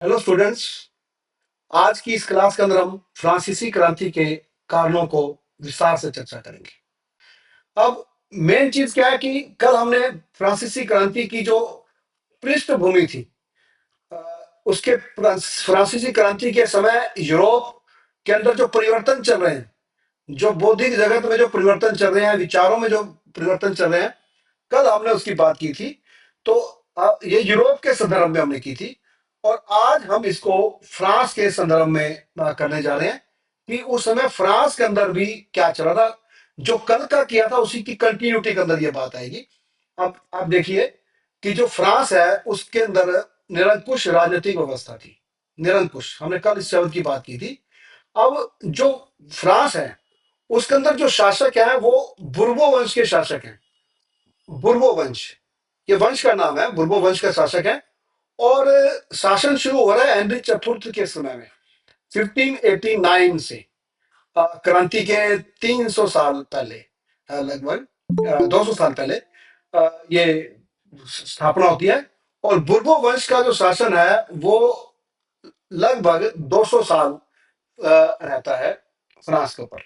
Hello students. आज की इस क्लास के अंदर हम फ्रांसीसी क्रांति के कारणों को विस्तार से चर्चा करेंगे। अब मेन चीज क्या है कि कल हमने फ्रांसीसी क्रांति की जो पृष्ठभूमि थी, अ, उसके फ्रांसीसी क्रांति के समय यूरोप के अंदर जो परिवर्तन चल रहे हैं, जो बौद्धिक जगत में जो परिवर्तन चल रहे हैं, विचारों में जो परिवर्तन चल रहे हैं, कल हमने उसकी बात की थी। तो ये यूरोप के संदर्भ में हमने की थी, और आज हम इसको फ्रांस के संदर्भ में करने जा रहे हैं कि उस समय फ्रांस के अंदर भी क्या चल रहा था। जो कल का किया था उसी की कंटिन्यूटी के अंदर ये बात आएगी। अब आप देखिए कि जो फ्रांस है उसके अंदर निरंकुश राजनीतिक व्यवस्था थी। निरंकुश, हमने कल इस शब्द की बात की थी। अब जो फ्रांस है उसके अंदर जो शासक है वो बुर्बो वंश के शासक हैं। बुर्बो वंश, ये वंश का नाम है, बुर्बो वंश का शासक है। और शासन शुरू हो रहा है हेनरी चतुर्थ के समय में, 1589 से। क्रांति के 300 साल पहले, लगभग 200 साल पहले ये स्थापना होती है। और बुर्बो वंश का जो शासन है वो लगभग 200 साल रहता है फ्रांस के ऊपर।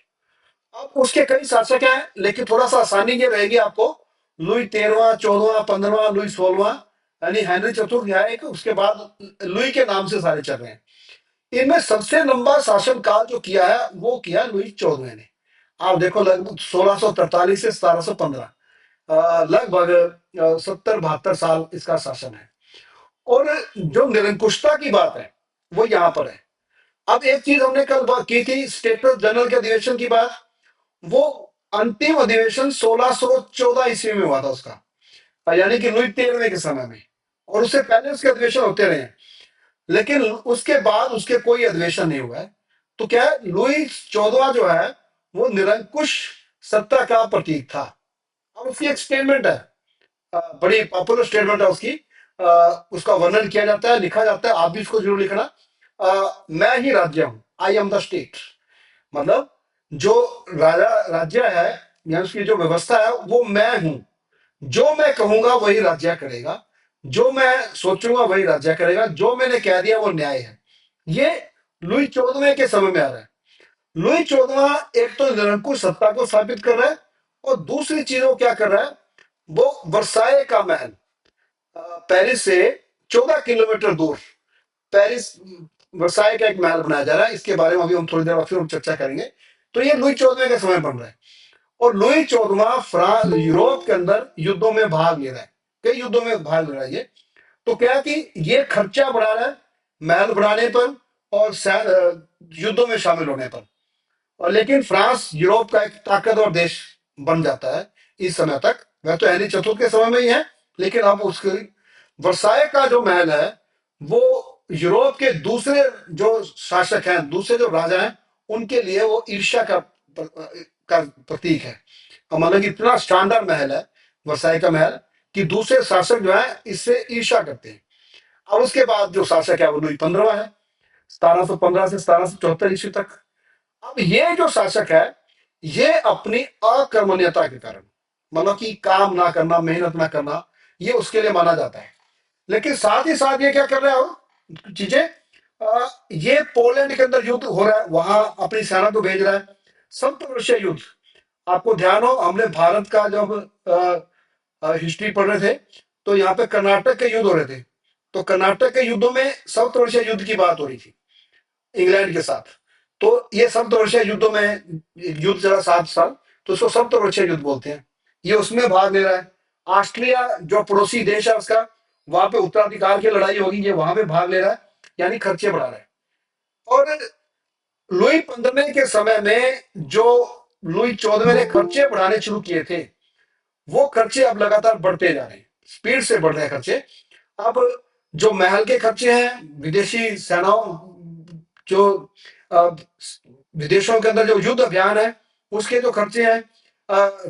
अब उसके कई शासक हैं, लेकिन थोड़ा सा आसानी ये रहेगी आपको। लुई 13वां, 14वां, 15वां, लुई 16वां, यानी हेनरी चतुर्थ है एक, उसके बाद लुई के नाम से सारे चल रहे हैं। इनमें सबसे लंबा शासन काल जो किया है वो किया लुई 14वें ने। आप देखो, लगभग 1643 से 1715, लगभग 70-72 साल इसका शासन है। और जो निरंकुशता की बात है वो यहाँ पर है। अब एक चीज हमने कल बात की थी, स्टेटस जनरल के अधिवेशन की बात। वो अंतिम अधिवेशन 1614 ईस्वी में हुआ था उसका, यानी कि लुई 13वें के समय में। और उससे पहले उसके अधिवेशन होते रहे हैं, लेकिन उसके बाद उसके कोई अधिवेशन नहीं हुआ है। तो क्या है, लुई 14वां जो है वो निरंकुश सत्ता का प्रतीक था। अब उसकी एक स्टेटमेंट है, बड़ी पॉपुलर स्टेटमेंट है उसकी। उसका वर्णन किया जाता है, लिखा जाता है, आप भी इसको जरूर लिखना। मैं ही राज्य हूं, आई एम द स्टेट। मतलब जो राजा राज्य है या उसकी जो व्यवस्था है वो मैं हूं। जो मैं कहूंगा वही राज्य करेगा, जो मैं सोचूंगा वही राज्य करेगा, जो मैंने कह दिया वो न्याय है। ये लुई 14वें के समय में आ रहा है। लुई 14वां एक तो निरंकुश सत्ता को स्थापित कर रहा है, और दूसरी चीज वो क्या कर रहा है, वो वर्साए का महल, पेरिस से 14 किलोमीटर दूर पेरिस, वर्साई का एक महल बनाया जा रहा है। इसके बारे में अभी हम थोड़ी देर बाद फिर हम चर्चा करेंगे। तो ये लुई 14वें के समय बन रहा है। और लुई 14वां फ्रांस यूरोप के अंदर युद्धों में भाग ले रहा है, कई युद्धों में भाग ले रहा है ये। तो क्या है कि ये खर्चा बढ़ा रहा है महल बनाने पर और युद्धों में शामिल होने पर। और लेकिन फ्रांस यूरोप का एक ताकतवर देश बन जाता है इस समय तक। वह तो हेनरी चतुर्थ के समय में ही है, लेकिन अब उसके वर्साई का जो महल है वो यूरोप के दूसरे जो शासक हैं, दूसरे जो राजा हैं, उनके लिए वो ईर्ष्या का प्रतीक है। अब मतलब कि इतना शानदार महल है वर्साई का महल कि दूसरे शासक जो है इससे ईर्ष्या करते हैं। अब उसके बाद जो शासक है वो लुई 15वां है, 1715 से 1774 ईस्वी तक। अब ये जो शासक है ये अपनी अकर्मण्यता के कारण, मतलब कि काम ना करना, मेहनत ना करना, ये उसके लिए माना जाता है। लेकिन साथ ही साथ ये क्या कर रहा है वो चीजें, ये पोलैंड के अंदर युद्ध हो रहा है, वहां अपनी सेना को भेज रहा है। संप्रविश्य युद्ध, आपको ध्यान हो हमने भारत का जब हिस्ट्री पढ़ रहे थे तो यहाँ पे कर्नाटक के युद्ध हो रहे थे। तो कर्नाटक के युद्धों में सप्तवर्षीय युद्ध की बात हो रही थी इंग्लैंड के साथ। तो ये सप्तवर्षीय युद्धों में युद्ध चला 7 साल, तो उसको सप्तवर्षीय युद्ध बोलते हैं। ये उसमें भाग ले रहा है। ऑस्ट्रिया जो पड़ोसी देश है उसका, वहां पे उत्तराधिकार की लड़ाई होगी, ये वहां पे भाग ले रहा है, यानी खर्चे बढ़ा रहा है। और लुई 15वें के समय में जो लुई 14वें ने खर्चे बढ़ाने शुरू किए थे, वो खर्चे अब लगातार बढ़ते जा रहे हैं, स्पीड से बढ़ रहे हैं खर्चे। अब जो महल के खर्चे हैं, विदेशी सेनाओं, जो अ, विदेशों के अंदर जो युद्ध अभियान है उसके जो खर्चे हैं,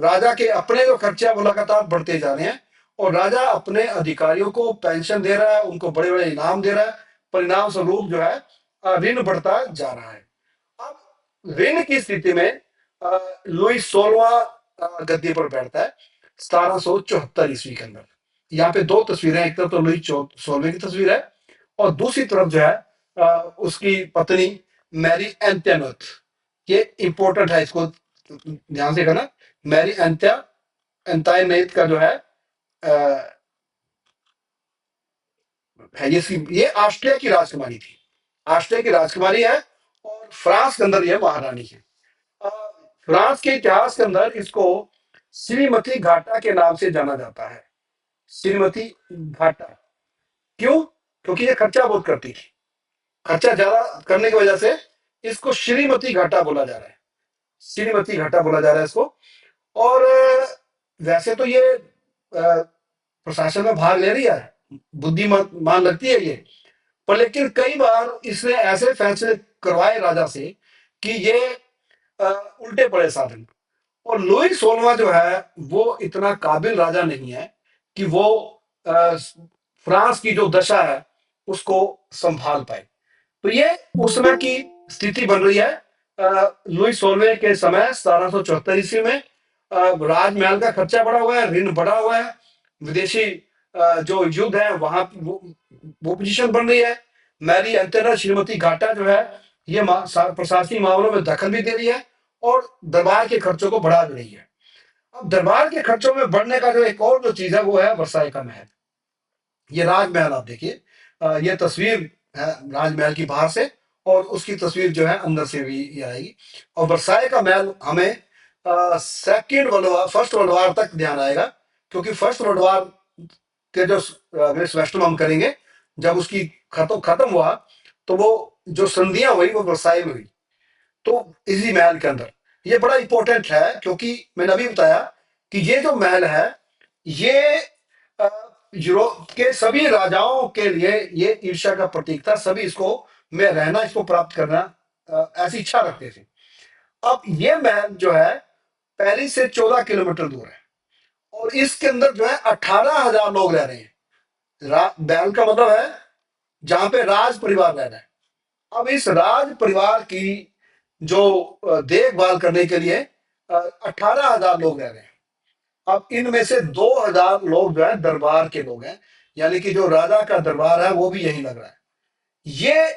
राजा के अपने जो खर्चे हैं वो लगातार बढ़ते जा रहे हैं। और राजा अपने अधिकारियों को पेंशन दे रहा है, उनको बड़े बड़े इनाम दे रहा है। परिणाम स्वरूप जो है ऋण बढ़ता जा रहा है। अब ऋण की स्थिति में लुई 16वां गद्दी पर बैठता है 1774 ईस्वी के अंदर। यहाँ पे दो तस्वीरें, एक तरफ तो लुई 16वें की तस्वीर है, और दूसरी तरफ जो है उसकी पत्नी मैरी एंटेनोथ। ये इंपॉर्टेंट है, इसको ध्यान से करना। मैरी एंटाइनेट का जो है ये ऑस्ट्रिया की राजकुमारी थी। ऑस्ट्रिया की राजकुमारी है और फ्रांस के अंदर ये महारानी है। अ, फ्रांस के इतिहास के अंदर इसको श्रीमती घाटा के नाम से जाना जाता है। श्रीमती घाटा। क्यों? क्योंकि ये खर्चा बहुत करती थी। खर्चा ज्यादा करने की वजह से इसको श्रीमती घाटा बोला जा रहा है। श्रीमती घाटा बोला जा रहा है इसको। और वैसे तो ये प्रशासन में भाग ले रही है, बुद्धिमान लगती है ये, पर लेकिन कई बार इसने ऐसे फैसले करवाए राजा से कि ये अ, उल्टे पड़े साधन। और लुई 16वां जो है वो इतना काबिल राजा नहीं है कि वो अ, फ्रांस की जो दशा है उसको संभाल पाए। तो ये उस समय की स्थिति बन रही है। लुई 16वें के समय 1774 ईस्वी में राजमहल का खर्चा बढ़ा हुआ है, ऋण बढ़ा हुआ है, विदेशी जो युद्ध है वहां वो पोजीशन बन रही है। मैरी एंटेना श्रीमती घाटा जो है ये प्रशासनिक मामलों में दखल भी दे रही है और दरबार के खर्चों को बढ़ा भी रही है। अब दरबार के खर्चों में बढ़ने का जो एक और जो चीज है वो है वर्साई का महल। ये राजमहल आप देखिए, ये तस्वीर है राजमहल की बाहर से, और उसकी तस्वीर जो है अंदर से भी ये आएगी। और वर्साई का महल हमें second world war, first world war तक ध्यान आएगा, क्योंकि फर्स्ट वर्ल्ड वार के जो वेस्टर्न हम करेंगे, जब उसकी खत्म खत्म हुआ तो वो जो संधियां हुई वो वर्साई में हुई, तो इसी महल के अंदर। ये बड़ा इंपॉर्टेंट है क्योंकि मैंने अभी बताया कि ये जो महल है ये अ, यूरोप के सभी राजाओं के लिए ये ईर्ष्या का प्रतीक था। सभी इसको में रहना, इसको प्राप्त करना ऐसी इच्छा रखते थे। अब ये महल जो है पेरिस से 14 किलोमीटर दूर है और इसके अंदर जो है 18,000 लोग रह रहे हैं। महल का मतलब है जहां पे राज परिवार रह रहा है। अब इस राज परिवार की जो देखभाल करने के लिए 18,000 लोग रह रहे हैं। अब इनमें से 2,000 लोग जो है दरबार के लोग हैं, यानी कि जो राजा का दरबार है वो भी यही लग रहा है। ये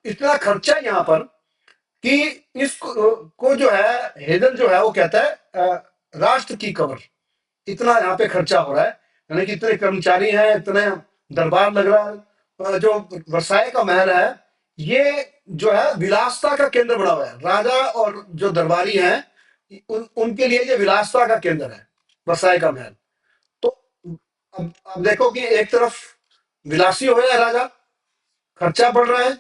इतना खर्चा यहाँ पर कि इसको को जो है हेडन जो है वो कहता है राष्ट्र की कबर। इतना यहाँ पे खर्चा हो रहा है, यानी कि इतने कर्मचारी हैं, इतने दरबार लग रहा है। जो वर्साई का महल है ये जो है विलासता का केंद्र बना हुआ है। राजा और जो दरबारी हैं उनके लिए ये विलासता का केंद्र है वर्साई का महल। तो अब देखो कि एक तरफ विलासी हो गया राजा, खर्चा बढ़ रहा है,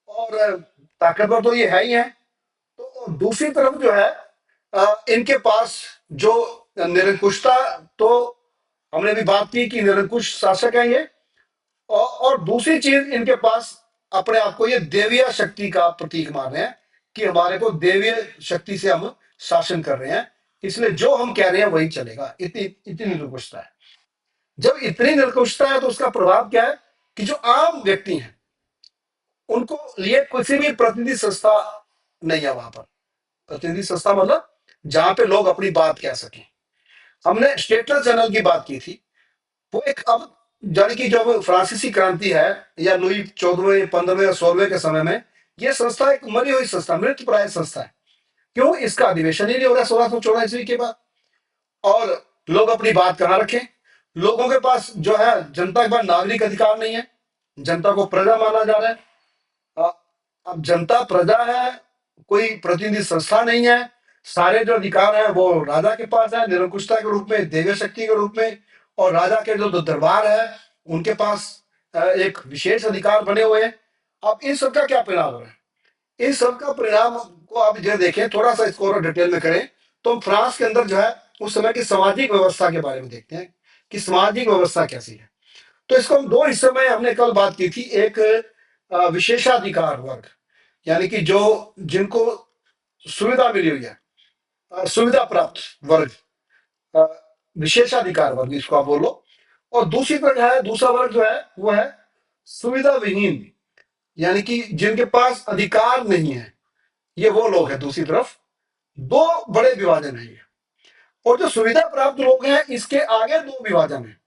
और ताकतवर तो ये है ही है। तो दूसरी तरफ जो है इनके पास जो निरंकुशता, तो हमने भी बात की कि निरंकुश शासक है ये। और दूसरी चीज इनके पास अपने आप को ये देवीय शक्ति का प्रतीक मान रहे हैं कि हमारे को देवीय शक्ति से हम शासन कर रहे हैं, इसलिए जो हम कह रहे हैं वही चलेगा। इतनी इतनी निरंकुशता है। जब इतनी निरंकुशता है तो उसका प्रभाव क्या है कि जो आम व्यक्ति हैं उनको लिए किसी भी प्रतिनिधि संस्था नहीं है वहां पर। प्रतिनिधि संस्था मतलब जहां पे लोग अपनी बात कह सकें। हमने स्टेटस चैनल की बात की थी। वो एक अब जानी कि जब फ्रांसीसी क्रांति है या लुई 14वें 15वें और 16वें के समय में ये संस्था एक मरी हुई संस्था, मृत प्राय संस्था है। क्यों? इसका अधिवेशन ही नहीं हो रहा 1614 ईस्वी के बाद। और लोग अपनी बात कहाँ रखें? लोगों के पास जो है जनता के पास नागरिक अधिकार नहीं है। जनता को प्रजा माना जा रहा है। अ, अब जनता प्रजा है, कोई प्रतिनिधि संस्था नहीं है। सारे जो अधिकार है वो राजा के पास है, निरंकुशता के रूप में, देवी शक्ति के रूप में। और राजा के जो दरबार है उनके पास एक विशेष अधिकार बने हुए हैं। अब इन सब का क्या परिणाम हो रहा है? इन सब का परिणाम को आप जो देखें, थोड़ा सा इसको और डिटेल में करें, तो हम फ्रांस के अंदर जो है उस समय की सामाजिक व्यवस्था के बारे में देखते हैं कि सामाजिक व्यवस्था कैसी है। तो इसको हम दो हिस्सों में, हमने कल बात की थी। एक विशेषाधिकार वर्ग, यानी कि जो जिनको सुविधा मिली हुई है, सुविधा प्राप्त वर्ग, अ, विशेषाधिकार वर्ग इसको आप बोलो। और दूसरी तरफ है, दूसरा वर्ग जो है वो है सुविधा विहीन, यानी कि जिनके पास अधिकार नहीं है, ये वो लोग हैं दूसरी तरफ। दो बड़े विभाजन है ये। और जो सुविधा प्राप्त लोग हैं इसके आगे दो विभाजन है।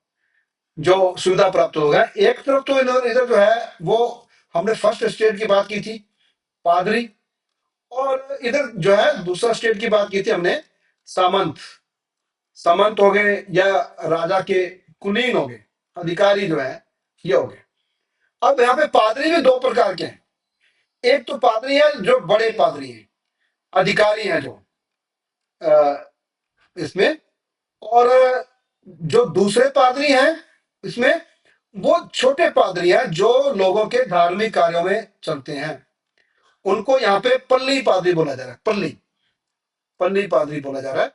जो सुविधा प्राप्त होगा। एक तरफ तो इधर इधर जो है वो हमने फर्स्ट स्टेट की बात की थी, पादरी, और इधर जो है दूसरा स्टेट की बात की थी हमने, सामंत। सामंत हो गए या राजा के कुलीन हो गए, अधिकारी जो है ये हो गए। अब यहाँ पे पादरी भी दो प्रकार के हैं। एक तो पादरी है जो बड़े पादरी हैं, अधिकारी हैं जो अ, इसमें, और जो दूसरे पादरी हैं इसमें, वो छोटे पादरी हैं जो लोगों के धार्मिक कार्यों में चलते हैं। उनको यहाँ पे पल्ली पादरी बोला जा रहा है, पल्ली पल्ली पादरी बोला जा रहा है।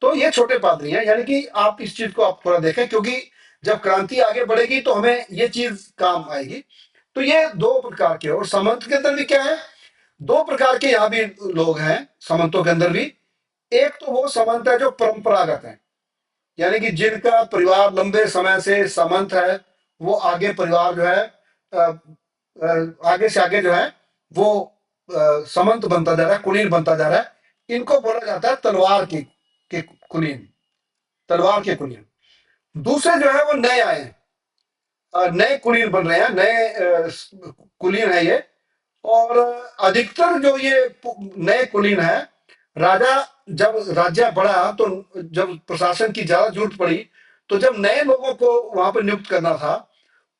तो ये छोटे पादरी हैं, यानी कि आप इस चीज को आप थोड़ा देखें, क्योंकि जब क्रांति आगे बढ़ेगी तो हमें ये चीज काम आएगी। तो ये दो प्रकार के, और सामंत के अंदर भी क्या है, दो प्रकार के यहाँ भी लोग हैं सामंतों के अंदर भी। एक तो वो सामंत है जो परंपरागत है, यानी कि जिनका परिवार लंबे समय से सामंत है, वो आगे परिवार जो है आगे से आगे जो है वो सामंत बनता जा रहा है, कुलीन बनता जा रहा है। इनको बोला जाता है तलवार के कुलीन, तलवार के कुलीन। दूसरे जो है वो नए आए हैं, नए कुलीन बन रहे हैं, नए कुलीन है ये। और अधिकतर जो ये नए कुलीन है, राजा जब राज्य बढ़ा तो जब प्रशासन की ज्यादा जरूरत पड़ी, तो जब नए लोगों को वहां पर नियुक्त करना था,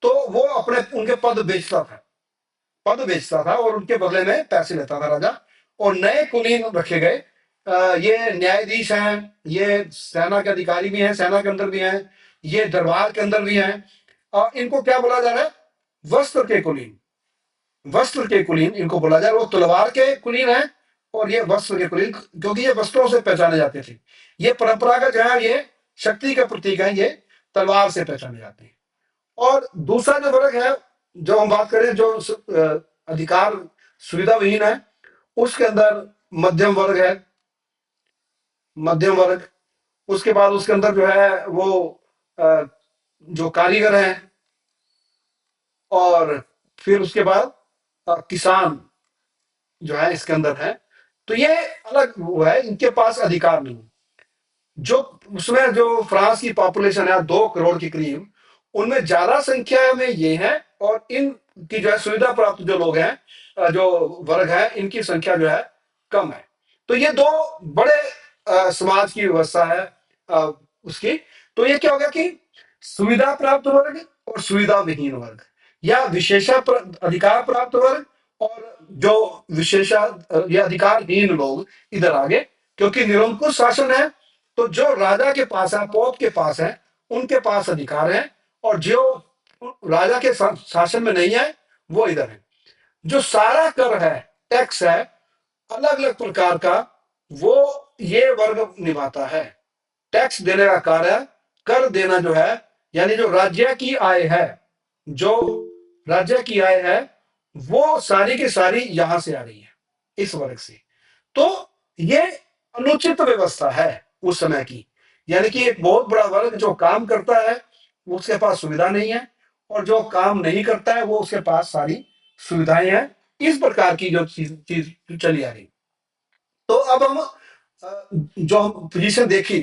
तो वो अपने उनके पद बेचता था, पद बेचता था और उनके बदले में पैसे लेता था राजा। और नए कुलीन रखे गए। ये न्यायाधीश हैं, ये सेना के अधिकारी भी हैं, सेना के अंदर भी हैं, ये दरबार के अंदर भी हैं। इनको क्या बोला जा रहा है, वस्त्र के कुलीन, वस्त्र के कुलीन इनको बोला जाए। वो तलवार के कुलीन है और ये वस्त्र के कुलीन, क्योंकि ये वस्त्रों से पहचाने जाते थे। ये परंपरागत जो है ये शक्ति का प्रतीक है, ये तलवार से पहचाने जाते हैं। और दूसरा जो वर्ग है, जो हम बात करें जो अधिकार सुविधा विहीन है, उसके अंदर मध्यम वर्ग है, मध्यम वर्ग। उसके बाद उसके अंदर जो है वो अ, जो कारीगर हैं, और फिर उसके बाद किसान जो है इसके अंदर है। तो ये अलग वो है, इनके पास अधिकार नहीं। जो उसमें जो फ्रांस की पॉपुलेशन है 2 करोड़ के करीब, उनमें ज्यादा संख्या में ये है, और इनकी जो है सुविधा प्राप्त जो लोग हैं, जो वर्ग है, इनकी संख्या जो है कम है। तो ये दो बड़े समाज की व्यवस्था है अ, उसकी। तो ये क्या हो गया कि सुविधा प्राप्त वर्ग और सुविधा विहीन वर्ग, या अधिकार प्राप्त वर्ग, और जो विशेषा या अधिकारहीन लोग इधर आगे। क्योंकि निरंकुश शासन है, तो जो राजा के पास है, पोप के पास है, उनके पास अधिकार है। और जो राजा के शासन में नहीं है, वो इधर है। जो सारा कर है, टैक्स है, अलग अलग प्रकार का, वो ये वर्ग निभाता है। टैक्स देने का कार्य, कर देना जो है, यानी जो राज्य की आय है, जो राज्य की आय है, वो सारी की सारी यहां से आ रही है, इस वर्ग से। तो ये अनुचित व्यवस्था है उस समय की। यानी कि एक बहुत बड़ा वर्ग जो काम करता है, उसके पास सुविधा नहीं है, और जो काम नहीं करता है वो उसके पास सारी सुविधाएं हैं। इस प्रकार की जो चीज चीज चली आ रही। तो अब हम जो हम पोजीशन देखी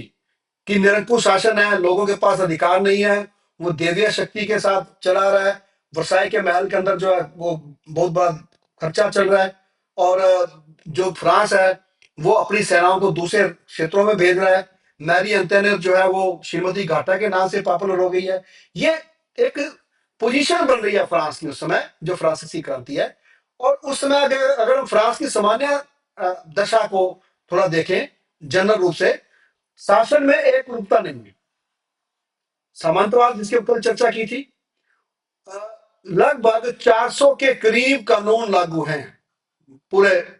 कि निरंकुश शासन है, लोगों के पास अधिकार नहीं है, वो देवीय शक्ति के साथ चला रहा है। वर्साई के महल के अंदर जो है वो बहुत बड़ा खर्चा चल रहा है। और जो फ्रांस है वो अपनी सेनाओं को दूसरे क्षेत्रों में भेज रहा है। मैरी अंतोनेट जो है वो श्रीमती घाटा के नाम से पॉपुलर हो गई है। ये एक पोजीशन बन रही है फ्रांस की उस समय, जो फ्रांसीसी क्रांति है। और उस समय अगर अगर हम फ्रांस की सामान्य दशा को थोड़ा देखें, जनरल रूप से शासन में एक रूपता नहीं है। सामंतवाद जिसके ऊपर चर्चा की थी, अ, लगभग 400 के करीब कानून लागू हैं पूरे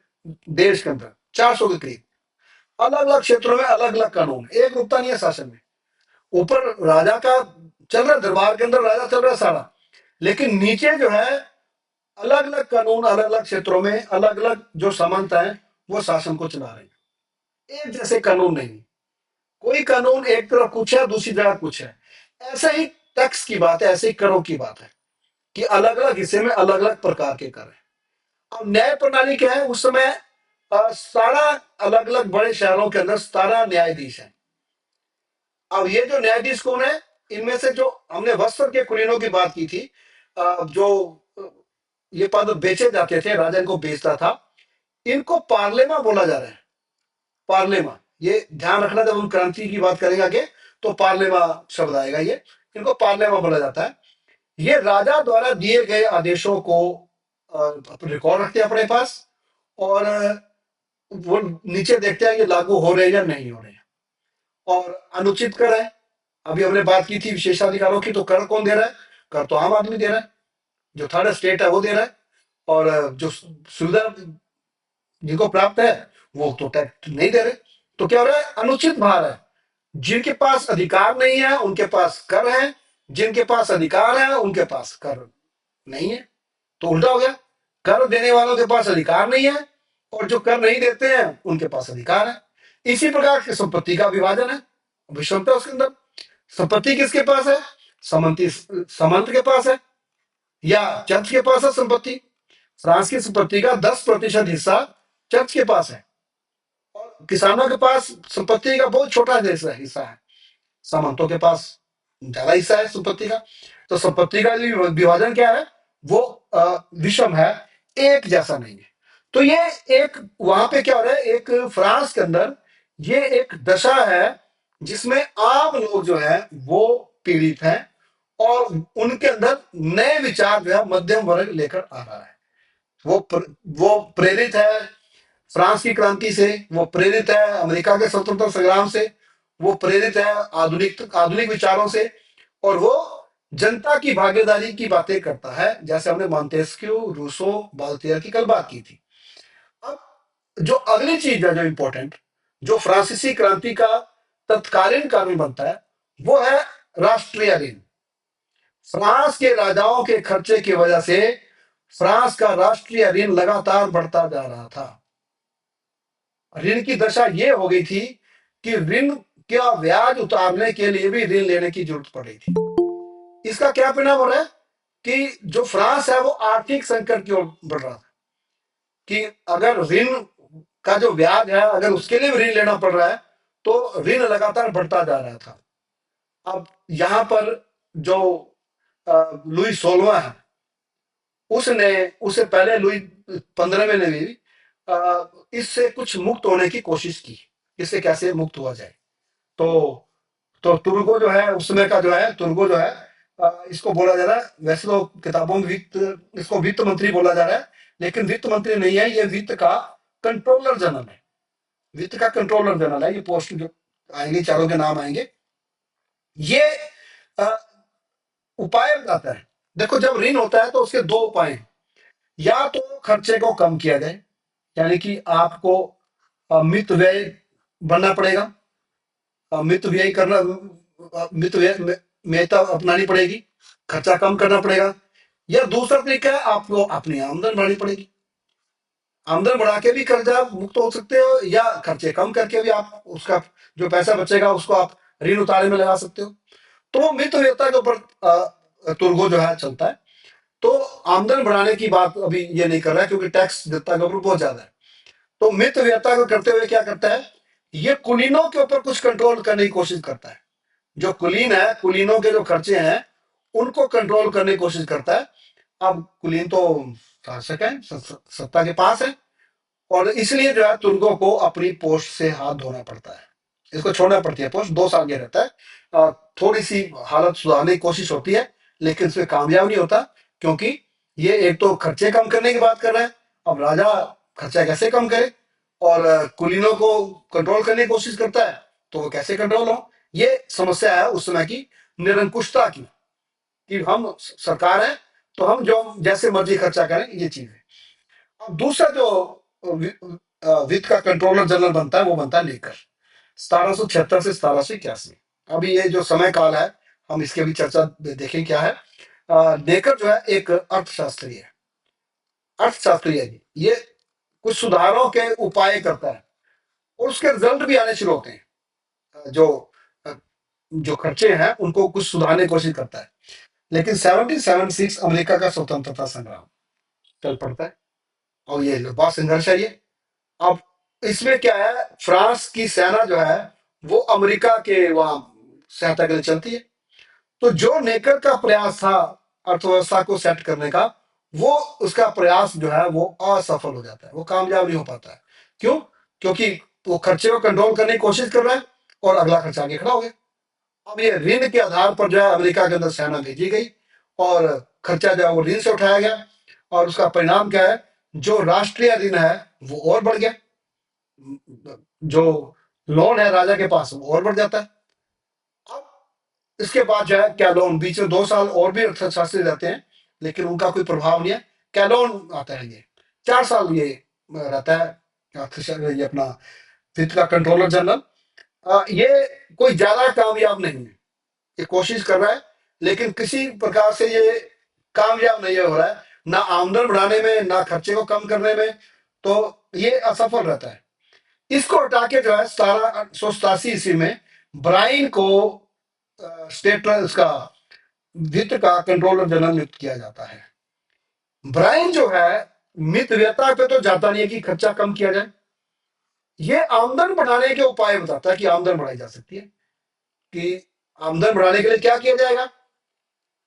देश के अंदर, 400 के करीब। अलग अलग क्षेत्रों में अलग अलग कानून, एक रूपता नहीं है शासन में। ऊपर राजा का चल रहा है, दरबार के अंदर राजा चल रहा है सारा, लेकिन नीचे जो है अलग अलग कानून, अलग अलग क्षेत्रों में अलग अलग जो सामंत हैं वो शासन को चला रहे हैं। एक जैसे कानून नहीं, कोई कानून एक तरफ कुछ है, दूसरी जगह कुछ है। ऐसे ही टैक्स की बात है, ऐसे ही करों की बात है कि अलग अलग हिस्से में अलग अलग प्रकार के कर हैं। अब न्याय प्रणाली क्या है उस समय, सारा अलग अलग बड़े शहरों के अंदर 17 न्यायाधीश हैं। अब ये जो न्यायाधीश कौन है, इनमें से जो हमने वस्त्र के कुलीनों की बात की थी, जो ये पद बेचे जाते थे, राजा इनको बेचता था, इनको पार्लेमा बोला जा रहा है। पार्लेमा, ये ध्यान रखना, जब हम क्रांति की बात करेंगे आगे तो पार्लेमा शब्द आएगा। ये इनको पार्लेमा बोला जाता है। ये राजा द्वारा दिए गए आदेशों को रिकॉर्ड रखते हैं अपने पास, और वो नीचे देखते हैं ये लागू हो रहे हैं या नहीं हो रहे हैं। और अनुचित कर है, अभी हमने बात की थी विशेषाधिकारों की, तो कर कौन दे रहा है? कर तो आम आदमी दे रहा है, जो थर्ड स्टेट है वो दे रहा है। और जो सुविधा जिनको प्राप्त है वो तो टैक्स नहीं दे रहे। तो क्या हो रहा है? अनुचित भार है। जिनके पास अधिकार नहीं है उनके पास कर है, जिनके पास अधिकार है उनके पास कर नहीं है। तो उल्टा हो गया, कर देने वालों के पास अधिकार नहीं है, और जो कर नहीं देते हैं उनके पास अधिकार है। इसी प्रकार की संपत्ति का विभाजन है, विषमता उसके अंदर। संपत्ति किसके पास है? समंती समंत के पास है, या चर्च के पास है संपत्ति। फ्रांस की संपत्ति का 10% हिस्सा चर्च के पास है, और किसानों के पास संपत्ति का बहुत छोटा हिस्सा है। सामंतों के पास ज्यादा हिस्सा है संपत्ति का। तो संपत्ति का जो विभाजन क्या है, वो विषम है, एक जैसा नहीं है। तो ये एक वहां पे क्या हो रहा है, एक फ्रांस के अंदर ये एक दशा है जिसमें आम लोग जो है वो पीड़ित हैं, और उनके अंदर नए विचार जो है मध्यम वर्ग लेकर आ रहा है। वो प्रेरित है फ्रांस की क्रांति से, वो प्रेरित है अमेरिका के स्वतंत्रता संग्राम से, वो प्रेरित है आधुनिक आधुनिक विचारों से, और वो जनता की भागीदारी की बातें करता है, जैसे हमने मॉन्टेस्क्यू, रूसो, बाल्थियर की कल बात की थी। अब जो अगली चीज है जो इंपॉर्टेंट, जो फ्रांसीसी क्रांति का तत्कालीन कानून बनता है, वो है राष्ट्रीय ऋण। फ्रांस के राजाओं के खर्चे की वजह से फ्रांस का राष्ट्रीय ऋण लगातार बढ़ता जा रहा था। ऋण की दशा ये हो गई थी कि ऋण का ब्याज उतारने के लिए भी ऋण लेने की जरूरत पड़ रही थी। इसका क्या परिणाम हो रहा है कि जो फ्रांस है वो आर्थिक संकट की ओर बढ़ रहा था, कि अगर ऋण का जो ब्याज है अगर उसके लिए भी ऋण लेना पड़ रहा है, तो ऋण लगातार बढ़ता जा रहा था। अब यहां पर जो लुई 16वां है, उसने उससे पहले लुई 15वें ने भी इससे कुछ मुक्त होने की कोशिश की। इससे कैसे मुक्त हुआ जाए, तो तुर्गो जो है उस समय का जो है, तुर्गो जो है इसको बोला जा रहा है, वैसे तो किताबों में इसको वित्त मंत्री बोला जा रहा है, लेकिन वित्त मंत्री नहीं है, ये वित्त का कंट्रोलर जनरल है। वित्त का कंट्रोलर जनरल है, ये पोस्ट जो आएंगे चारों के नाम आएंगे। ये अ, उपाय बताता है। देखो, जब ऋण होता है तो उसके दो उपाय हैं। या तो खर्चे को कम किया जाए, यानी कि आपको मित व्यय बनना पड़ेगा, मित व्यय करना, मित व्यय मेहता अपनानी पड़ेगी, खर्चा कम करना पड़ेगा। या दूसरा तरीका है, आपको अपनी आमदन बढ़ानी पड़ेगी। आमदन बढ़ा के भी कर्जा मुक्त हो सकते हो, या खर्चे कम करके भी आप उसका जो पैसा बचेगा उसको आप ऋण उतारने में लगा सकते हो। तो वो मित व्ययता के ऊपर तुर्गो जो है चलता है। तो आमदन बढ़ाने की बात अभी ये नहीं कर रहा है, क्योंकि टैक्स जनता के ऊपर बहुत ज्यादा है। तो मित व्ययता को करते हुए क्या करता है, ये कुलीनों के ऊपर कुछ कंट्रोल करने की कोशिश करता है। जो कुलीन है, कुलीनों के जो खर्चे हैं उनको कंट्रोल करने की कोशिश करता है। अब कुलीन तो शासक है, सत्ता के पास है, और इसलिए जो है तुर्गों को अपनी पोस्ट से हाथ धोना पड़ता है। इसको छोड़ना पड़ती है पोस्ट, 2 साल के रहता है। थोड़ी सी हालत सुधारने की कोशिश होती है, लेकिन इसमें कामयाब नहीं होता, क्योंकि ये एक तो खर्चे कम करने की बात कर रहा है। अब राजा खर्चा कैसे कम करे, और कुलीनों को कंट्रोल करने की कोशिश करता है, तो वो कैसे कंट्रोल हो? ये समस्या है उस समय की निरंकुशता की, कि हम सरकार है तो हम जो जैसे मर्जी खर्चा करें, ये चीज है। अब दूसरा जो वित्त का कंट्रोलर जनरल बनता है, वो बनता है नेकर, 1776 से 1781। अभी ये जो समय काल है, हम इसके भी चर्चा देखें क्या है। नेकर जो है एक अर्थशास्त्री है, अर्थशास्त्री है जी। ये कुछ सुधारों के उपाय करता है, और उसके रिजल्ट भी आने शुरू होते हैं। जो जो खर्चे हैं उनको कुछ सुधारने की कोशिश करता है। लेकिन 1776 अमेरिका का स्वतंत्रता संग्राम चल पड़ता है, और ये लंबा संघर्ष है ये। अब इसमें क्या है, फ्रांस की सेना जो है वो अमेरिका के वहां सहायता के लिए चलती है। तो जो नेकर का प्रयास था अर्थव्यवस्था को सेट करने का, वो उसका प्रयास जो है वो असफल हो जाता है, वो कामयाब नहीं हो पाता है। क्यों? क्योंकि वो खर्चे को कंट्रोल करने की कोशिश कर रहा है और अगला खर्चा आगे खड़ा हो गया। अब ये ऋण के आधार पर जो है अमेरिका के अंदर सेना भेजी गई और खर्चा जो है वो ऋण से उठाया गया, और उसका परिणाम क्या है? जो राष्ट्रीय ऋण है वो और बढ़ गया, जो लोन है राजा के पास वो और बढ़ जाता है। अब इसके बाद जो है कैलोन, बीच में 2 साल और भी अर्थशास्त्री रहते हैं, लेकिन उनका कोई प्रभाव नहीं है। कैलोन आता है, ये 4 साल ये रहता है ये अपना वित्त का कंट्रोलर जनरल। ये कोई ज्यादा कामयाब नहीं है, ये कोशिश कर रहा है, लेकिन किसी प्रकार से ये कामयाब नहीं हो रहा है, ना आमदन बढ़ाने में ना खर्चे को कम करने में, तो ये असफल रहता है। इसको हटा के जो है 1787 ईस्वी में ब्राइन को स्टेट उसका वित्त का कंट्रोलर जनरल नियुक्त किया जाता है। ब्राइन जो है मितव्ययता पे तो जाता नहीं है कि खर्चा कम किया जाए, ये आमदन बढ़ाने के उपाय बताता है कि आमदन बढ़ाई जा सकती है, कि आमदन बढ़ाने के लिए क्या किया जाएगा।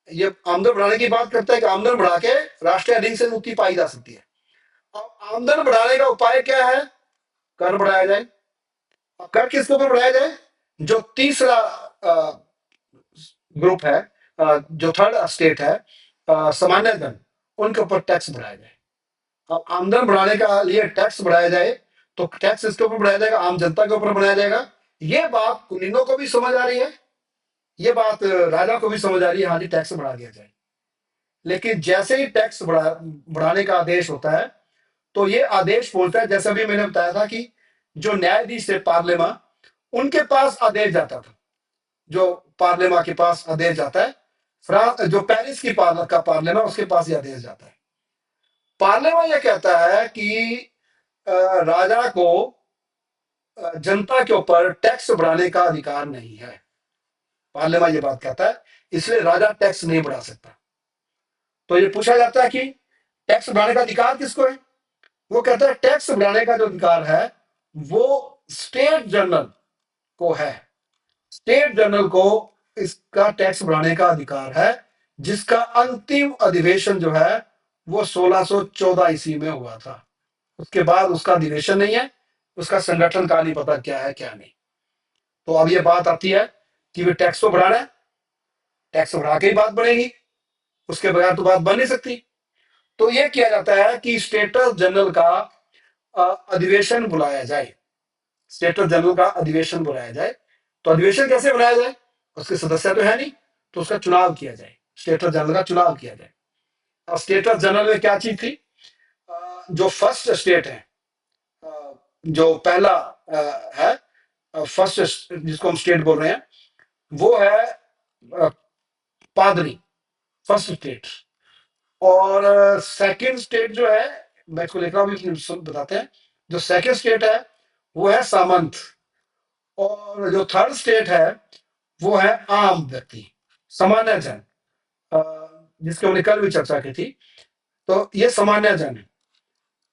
ये आमदन बढ़ाने की बात करता है कि आमदन बढ़ा के राष्ट्रीय ऋण से मुक्ति पाई जा सकती है। अब आमदन बढ़ाने का उपाय क्या है? कर बढ़ाया जाए। अब कर किसके ऊपर बढ़ाया जाए? जो तीसरा ग्रुप है, जो थर्ड स्टेट है, सामान्य जन, उनके ऊपर टैक्स बढ़ाया जाए। अब आमदन बढ़ाने का लिए टैक्स बढ़ाया जाए, तो टैक्स इसके ऊपर बढ़ाया जाएगा, आम जनता के ऊपर बढ़ाया जाएगा। ये बात कुलीनों को भी समझ आ रही है, ये बात राजा को भी समझ आ रही है, हाँ जी टैक्स बढ़ा दिया जाए। लेकिन जैसे ही टैक्स बढ़ाने का आदेश होता है, तो ये आदेश बोलता है, जैसा भी मैंने बताया था कि जो न्यायाधीश थे पार्लिमा, उनके पास आदेश जाता था, जो पार्लिमा के पास आदेश जाता है, फ्रांस जो पेरिस की का पार्लिमा, उसके पास ये आदेश जाता है। पार्लिमा ये कहता है कि राजा को जनता के ऊपर टैक्स बढ़ाने का अधिकार नहीं है। पार्लिमा ये बात कहता है, इसलिए राजा टैक्स नहीं बढ़ा सकता। तो ये पूछा जाता है कि टैक्स बढ़ाने का अधिकार किसको है? वो कहता है टैक्स बढ़ाने का जो अधिकार है वो स्टेट जनरल को है। स्टेट जनरल को इसका टैक्स बढ़ाने का अधिकार है, जिसका अंतिम अधिवेशन जो है वो 1614 ईस्वी में हुआ था। उसके बाद उसका अधिवेशन नहीं है, उसका संगठन का नहीं पता क्या है क्या नहीं। तो अब ये बात आती है कि वे टैक्स तो बढ़ाना है, टैक्स बढ़ा के ही बात बनेगी, उसके बगैर तो बात बन नहीं सकती। तो ये किया जाता है कि स्टेटस जनरल का अधिवेशन बुलाया जाए, स्टेटस जनरल का अधिवेशन बुलाया जाए। तो अधिवेशन कैसे बुलाया जाए? उसके सदस्य तो है नहीं, तो उसका चुनाव किया जाए, स्टेटस जनरल का चुनाव किया जाए। और स्टेटस जनरल में क्या चीज थी? जो फर्स्ट स्टेट है, जो पहला है, फर्स्ट जिसको हम स्टेट बोल रहे हैं, वो है पादरी, फर्स्ट स्टेट। और सेकंड स्टेट जो है, मैं इसको लिख रहा हूँ बताते हैं, जो सेकंड स्टेट है वो है सामंत, और जो थर्ड स्टेट है वो है आम व्यक्ति, सामान्य जन, जिसकी हमने कल भी चर्चा की थी। तो ये सामान्य जन है।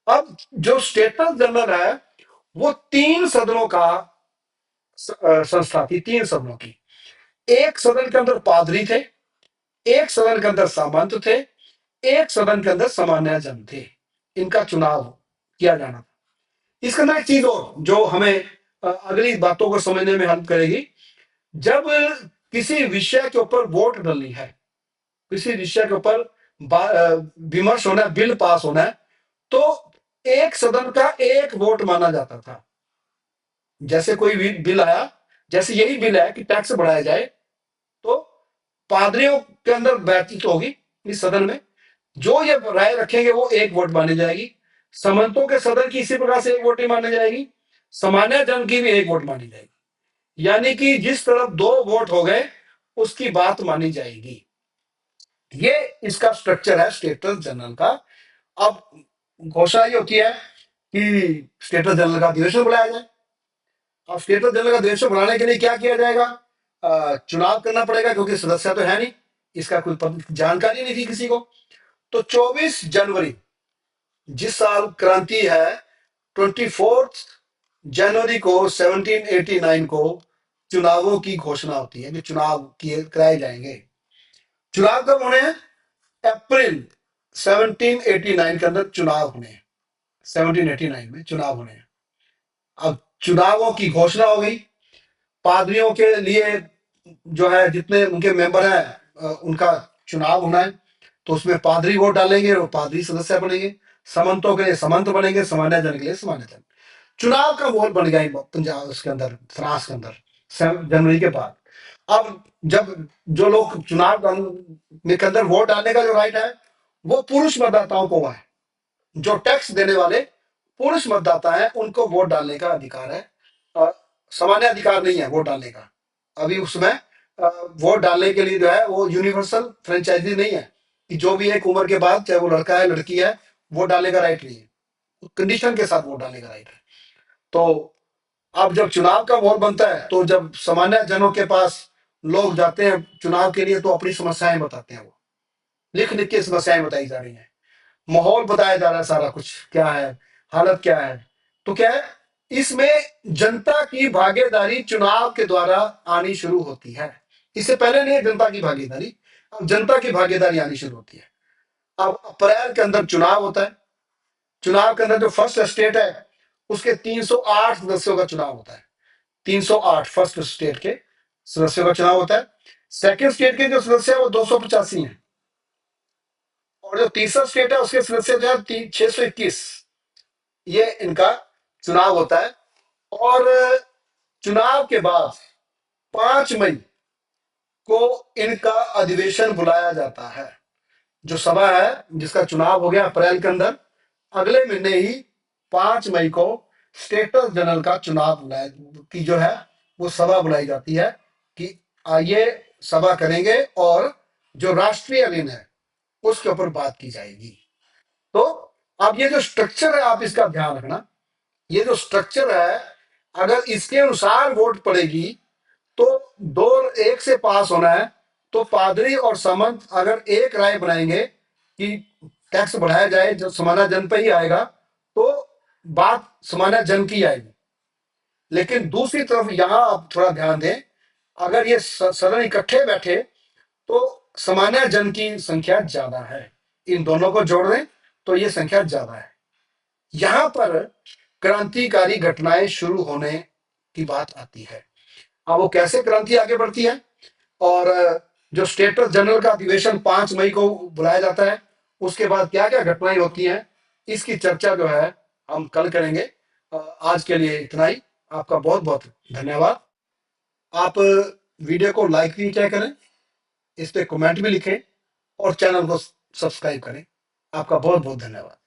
अब जो स्टेटस जनरल है वो 3 सदनों का संस्था थी, 3 सदनों की। एक सदन के अंदर पादरी थे, एक सदन के अंदर सामंत थे, एक सदन के अंदर सामान्य जन थे। इनका चुनाव किया जाना था। इसके अंदर एक चीज और जो हमें अगली बातों को समझने में हेल्प करेगी, जब किसी विषय के ऊपर वोट डालनी है, किसी विषय के ऊपर विमर्श होना है, बिल पास होना है, तो एक सदन का एक वोट माना जाता था। जैसे कोई भी बिल आया, जैसे यही बिल है कि टैक्स बढ़ाया जाए, तो पादरियों के अंदर बातचीत होगी इस सदन में, जो ये राय रखेंगे वो एक वोट मानी जाएगी। समंतों के सदन की इसी प्रकार से एक वोट ही मानी जाएगी, सामान्य जन की भी एक वोट मानी जाएगी। यानी कि जिस तरफ 2 वोट हो गए उसकी बात मानी जाएगी। ये इसका स्ट्रक्चर है स्टेटस जनरल का। अब घोषणा ये होती है कि स्टेटस जनरल का अधिवेशन बुलाया जाए। अब स्टेटस जनरल का अधिवेशन बुलाने के लिए क्या किया जाएगा? चुनाव करना पड़ेगा, क्योंकि सदस्य तो है नहीं, इसका कोई जानकारी नहीं थी किसी को। तो 24 जनवरी, जिस साल क्रांति है, 24 जनवरी को 1789 को चुनावों की घोषणा होती है कि चुनाव किए कराए जाएंगे। चुनाव कब होने हैं? अप्रैल 1789 के अंदर चुनाव होने हैं। 1789 में चुनाव होने हैं। अब चुनावों की घोषणा हो गई। पादरियों के लिए जो है जितने उनके मेंबर हैं, उनका चुनाव होना है। तो उसमें पादरी वोट डालेंगे और पादरी सदस्य बनेंगे। समंतों के लिए समंत बनेंगे, सामान्य जन के लिए सामान्य जन। चुनाव का माहौल बन गया पंजाब उसके अंदर, फ्रांस के अंदर, जनवरी के बाद। अब जब जो लोग चुनाव में के अंदर वोट डालने का जो राइट है, वो पुरुष मतदाताओं को है। जो टैक्स देने वाले पुरुष मतदाता हैं, उनको वोट डालने का अधिकार है। अ, सामान्य अधिकार नहीं है वोट डालने का। अभी उसमें वोट डालने के लिए जो है वो यूनिवर्सल फ्रेंचाइजी नहीं है कि जो भी एक उम्र के बाद, चाहे वो लड़का है लड़की है, वोट डालने का राइट नहीं है। कंडीशन के साथ वोट डालने का राइट है। तो अब जब चुनाव का माहौल बनता है, तो जब सामान्य जनों के पास लोग जाते हैं चुनाव के लिए, तो अपनी समस्याएं बताते हैं। वो लिख लिख के समस्याएं बताई जा रही हैं, माहौल बताया जा रहा है, सारा कुछ क्या है, हालत क्या है। तो क्या है, इसमें जनता की भागीदारी चुनाव के द्वारा आनी शुरू होती है। इससे पहले नहीं है जनता की भागीदारी, अब जनता की भागीदारी आनी शुरू होती है। अब अप्रैल के अंदर चुनाव होता है। चुनाव के अंदर जो फर्स्ट स्टेट है, उसके 308 सदस्यों का चुनाव होता है। 308 फर्स्ट स्टेट के सदस्यों का चुनाव होता है। सेकंड स्टेट के जो सदस्य है वो 285 हैं। और जो तीसरा स्टेट है उसके सदस्य जो है 621। ये इनका चुनाव होता है। और चुनाव के बाद 5 मई को इनका अधिवेशन बुलाया जाता है। जो सभा है जिसका चुनाव हो गया अप्रैल के अंदर, अगले महीने ही 5 मई को स्टेटस जनरल का चुनाव बुलाया की जो है वो सभा बुलाई जाती है कि आइए सभा करेंगे और जो राष्ट्रीय ऋण है उसके ऊपर बात की जाएगी। तो अब ये जो स्ट्रक्चर है आप इसका ध्यान रखना। ये जो स्ट्रक्चर है, अगर इसके अनुसार वोट पड़ेगी तो दो एक से पास होना है। तो पादरी और समंत अगर एक राय बनाएंगे कि टैक्स बढ़ाया जाए, जो समाना जन पे ही आएगा, तो बात समाना जन की आएगी। लेकिन दूसरी तरफ यहां आप थोड़ा ध्यान दें, अगर ये सदन इकट्ठे बैठे तो सामान्य जन की संख्या ज्यादा है। इन दोनों को जोड़ दें तो ये संख्या ज्यादा है। यहां पर क्रांतिकारी घटनाएं शुरू होने की बात आती है। अब वो कैसे क्रांति आगे बढ़ती है, और जो स्टेटस जनरल का अधिवेशन 5 मई को बुलाया जाता है, उसके बाद क्या क्या घटनाएं होती हैं, इसकी चर्चा जो है हम कल करेंगे। आज के लिए इतना ही। आपका बहुत बहुत धन्यवाद। आप वीडियो को लाइक भी क्या करें, इस पे कमेंट भी लिखें और चैनल को सब्सक्राइब करें। आपका बहुत बहुत धन्यवाद।